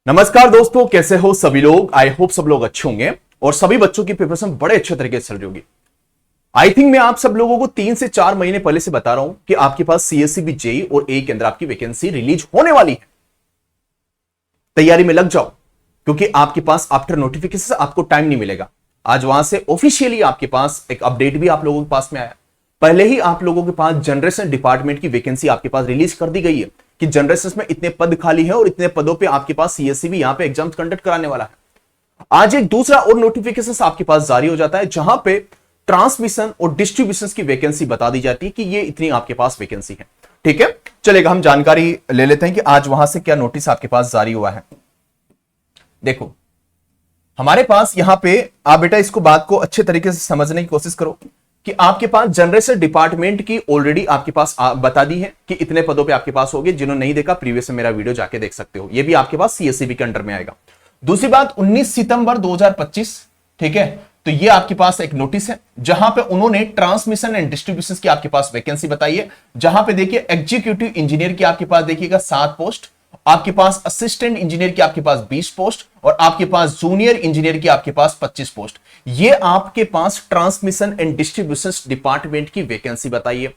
नमस्कार दोस्तों, कैसे हो सभी लोग। आई होप सब लोग अच्छे होंगे और सभी बच्चों की प्रिपरेशन बड़े अच्छे तरीके से चल रही होगी। आई थिंक मैं आप सब लोगों को 3 से 4 महीने पहले से बता रहा हूं कि आपके पास सीएससीबी जेई और ए के अंदर आपकी वैकेंसी रिलीज होने वाली है। तैयारी में लग जाओ, क्योंकि आपके पास आफ्टर नोटिफिकेशन आपको टाइम नहीं मिलेगा। आज वहां से ऑफिशियली आपके पास एक अपडेट भी आप लोगों के पास में आया। पहले ही आप लोगों के पास जनरेशन डिपार्टमेंट की वैकेंसी आपके पास रिलीज कर दी गई है कि जनरेशन में इतने पद खाली है और इतने पदों पे आपके पास सीएससीबी यहां पे एग्जाम कंडक्ट कराने वाला है। आज एक दूसरा और नोटिफिकेशन आपके पास जारी हो जाता है, जहां पे ट्रांसमिशन और डिस्ट्रीब्यूशन की वैकेंसी बता दी जाती है कि ये इतनी आपके पास वैकेंसी है। ठीक है, चलेगा, हम जानकारी ले लेते हैं कि आज वहां से क्या नोटिस आपके पास जारी हुआ है। देखो, हमारे पास यहां पे आप बेटा इसको बात को अच्छे तरीके से समझने की कोशिश करो कि आपके पास जनरेशन डिपार्टमेंट की ऑलरेडी आपके पास बता दी है कि इतने पदों पे आपके पास होंगे। जिन्होंने नहीं देखा प्रीवियस में मेरा वीडियो जाके देख सकते हो। ये भी आपके पास सीएससीबी के अंडर में आएगा। दूसरी बात, 19 सितंबर 2025, ठीक है, तो ये आपके पास एक नोटिस है जहां पे उन्होंने ट्रांसमिशन एंड डिस्ट्रीब्यूशन की आपके पास वैकेंसी बताई है। जहां पे देखिए एग्जीक्यूटिव इंजीनियर की आपके पास देखिएगा 7 पोस्ट, आपके पास असिस्टेंट इंजीनियर की आपके पास 20 पोस्ट और आपके पास जूनियर इंजीनियर की आपके पास 25 पोस्ट। ये आपके पास ट्रांसमिशन एंड डिस्ट्रीब्यूशन डिपार्टमेंट की वैकेंसी बताइए।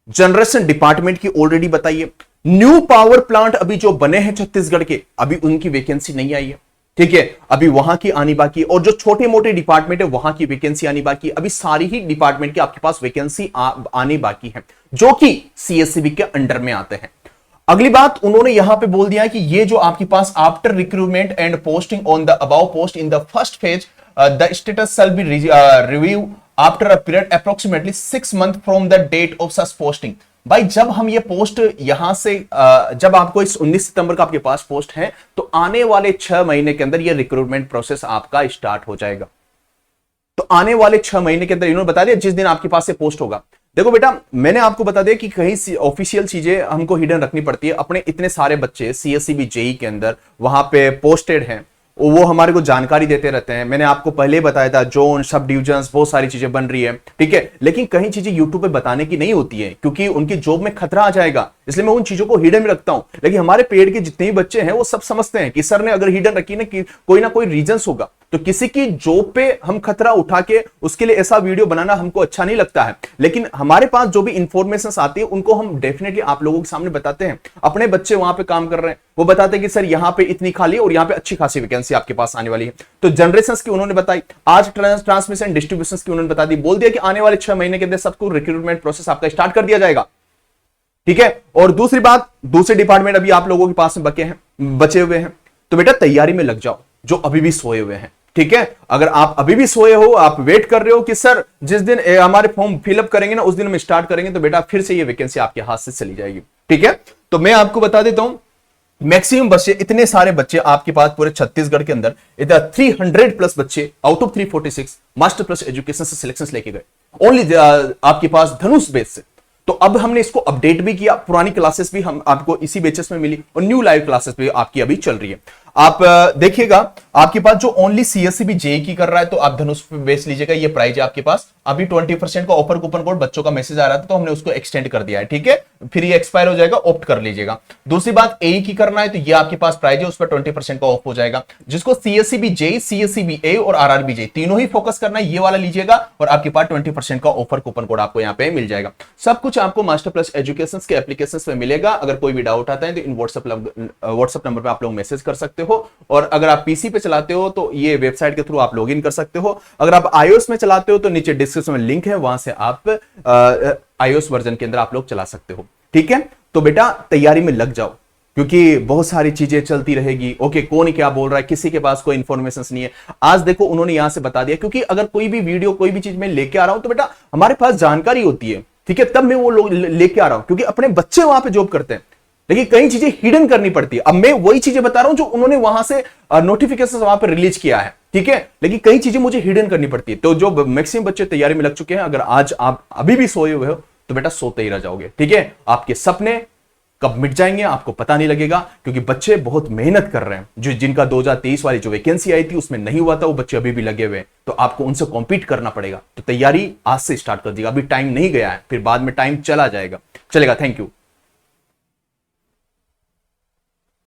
जनरेशन डिपार्टमेंट की ऑलरेडी बताइए। न्यू पावर प्लांट अभी जो बने हैं छत्तीसगढ़ के, अभी उनकी वैकेंसी नहीं आई है। ठीक है, अभी वहां की आनी बाकी है और जो छोटे मोटे डिपार्टमेंट है वहां की वैकेंसी आनी बाकी है। अभी सारी ही डिपार्टमेंट की आपके पास वैकेंसी आनी बाकी है जो कि सीएससीबी के अंडर में आते हैं। अगली बात, उन्होंने यहां पे बोल दिया कि ये जो आपके पास after recruitment and posting on the above post in the first phase the status shall be review after a period approximately 6 month from the date of such posting. भाई, जब हम ये पोस्ट यहां से जब आपको इस 19 सितंबर का आपके पास पोस्ट है तो आने वाले 6 महीने के अंदर ये रिक्रूटमेंट प्रोसेस आपका स्टार्ट हो जाएगा। तो आने वाले 6 महीने के अंदर इन्होंने बता दिया जिस दिन आपके पास से पोस्ट होगा। देखो बेटा, मैंने आपको बता दिया कि कहीं ऑफिशियल चीजें हमको हिडन रखनी पड़ती है। अपने इतने सारे बच्चे सीएससीबी जेई के अंदर वहां पे पोस्टेड हैं, वो हमारे को जानकारी देते रहते हैं। मैंने आपको पहले बताया था जोन, सब डिविजन्स, बहुत सारी चीजें बन रही है। ठीक है, लेकिन कहीं चीजें यूट्यूब पे बताने की नहीं होती है क्योंकि उनकी जॉब में खतरा आ जाएगा, इसलिए मैं उन चीजों को हिडन में रखता हूं। लेकिन हमारे पेड़ के जितने भी बच्चे हैं वो सब समझते हैं कि सर ने अगर हिडन रखी ना कोई रीजन होगा। तो किसी की जॉब पे हम खतरा उठा के उसके लिए ऐसा वीडियो बनाना हमको अच्छा नहीं लगता है। लेकिन हमारे पास जो भी इंफॉर्मेशन आती है उनको हम डेफिनेटली आप लोगों के सामने बताते हैं। अपने बच्चे वहां पे काम कर रहे हैं, वो बताते हैं कि सर यहाँ पे इतनी खाली और यहाँ पे अच्छी खासी वैकेंसी आपके पास आने वाली है। तो जनरेशन की उन्होंने बताई, आज ट्रांसमिशन डिस्ट्रीब्यूशन की उन्होंने बता दी, बोल दिया कि आने वाले 6 महीने के अंदर सबको रिक्रूटमेंट प्रोसेस आपका स्टार्ट कर दिया जाएगा। ठीक है, और दूसरी बात, दूसरे डिपार्टमेंट अभी आप लोगों के पास में बचे हुए हैं। तो बेटा तैयारी में लग जाओ जो अभी भी सोए हुए हैं। ठीक है, अगर आप अभी भी सोए हो, आप वेट कर रहे हो कि सर जिस दिन हमारे फॉर्म फिलअप करेंगे ना उस दिन हम स्टार्ट करेंगे, तो बेटा फिर से ये वैकेंसी आपके हाथ से चली जाएगी। ठीक है, तो मैं आपको बता देता हूं, मैक्सिमम बच्चे, इतने सारे बच्चे आपके पास पूरे छत्तीसगढ़ के अंदर इधर 300 प्लस बच्चे out of 346 master plus education से सिलेक्शन लेके गए ओनली आपके पास धनुष बेस से। तो अब हमने इसको अपडेट भी किया, पुरानी क्लासेस भी हम आपको इसी बेचेस में मिली और न्यू लाइव क्लासेस भी आपकी अभी चल रही है। आप देखिएगा, आपके पास जो ओनली सीएससीबी जेई की कर रहा है तो आप धनुष पे बेस लीजिएगा। ये प्राइस है आपके पास। अभी 20% का ऑफर कूपन कोड बच्चों का मैसेज आ रहा था तो हमने उसको एक्सटेंड कर दिया है। ठीक है, फिर ये एक्सपायर हो जाएगा, ऑप्ट कर लीजिएगा। दूसरी बात, ए की करना है तो ये आपके पास प्राइस है, उस पर 20% का ऑफ हो जाएगा। जिसको सीएससीबी जेई, सीएससीबी ए और आरआरबी जेई तीनों ही फोकस करना है, ये वाला लीजिएगा और आपके पास 20% का ऑफर कूपन कोड आपको यहाँ पे मिल जाएगा। सब कुछ आपको मास्टर प्लस एजुकेशन के एप्लीकेशन में मिलेगा। अगर कोई भी डाउट आता है तो इन व्हाट्सएप नंबर पर आप लोग मैसेज कर सकते हो, और अगर आप पीसी पे चलाते हो तो ये वेबसाइट के थ्रू आप लॉगिन कर सकते हो। अगर आप आईओएस में चलाते हो तो नीचे डिस्क्रिप्शन में लिंक है, वहां से आप आईओएस वर्जन के अंदर आप लोग चला सकते हो। ठीक है, तो बेटा तैयारी में लग जाओ क्योंकि बहुत सारी चीजें चलती रहेगी। ओके, कौन क्या बोल रहा है, किसी के पास कोई इंफॉर्मेशन नहीं है। आज देखो उन्होंने यहां से बता दिया, क्योंकि अगर कोई भी वीडियो, कोई भी चीज मैं लेके आ रहा हूं तो बेटा हमारे पास जानकारी होती है। ठीक है, तब मैं वो लोग लेके आ रहा हूं क्योंकि अपने बच्चे वहां पे जॉब करते हैं, लेकिन कई चीजें हिडन करनी पड़ती है। अब मैं वही चीजें बता रहा हूं जो उन्होंने वहां से नोटिफिकेशन वहां पर रिलीज किया है। ठीक है, लेकिन कई चीजें मुझे हिडन करनी पड़ती है। तो जो मैक्सिमम बच्चे तैयारी में लग चुके हैं, अगर आज आप अभी भी सोए हुए हो तो बेटा सोते ही रह जाओगे। ठीक है, आपके सपने कब मिट जाएंगे आपको पता नहीं लगेगा, क्योंकि बच्चे बहुत मेहनत कर रहे हैं। जो जिनका 2023 वाली जो वैकेंसी आई थी उसमें नहीं हुआ था, वो बच्चे अभी भी लगे हुए हैं। तो आपको उनसे कॉम्पीट करना पड़ेगा। तो तैयारी आज से स्टार्ट कर दीजिएगा, अभी टाइम नहीं गया है, फिर बाद में टाइम चला जाएगा। चलेगा, थैंक यू।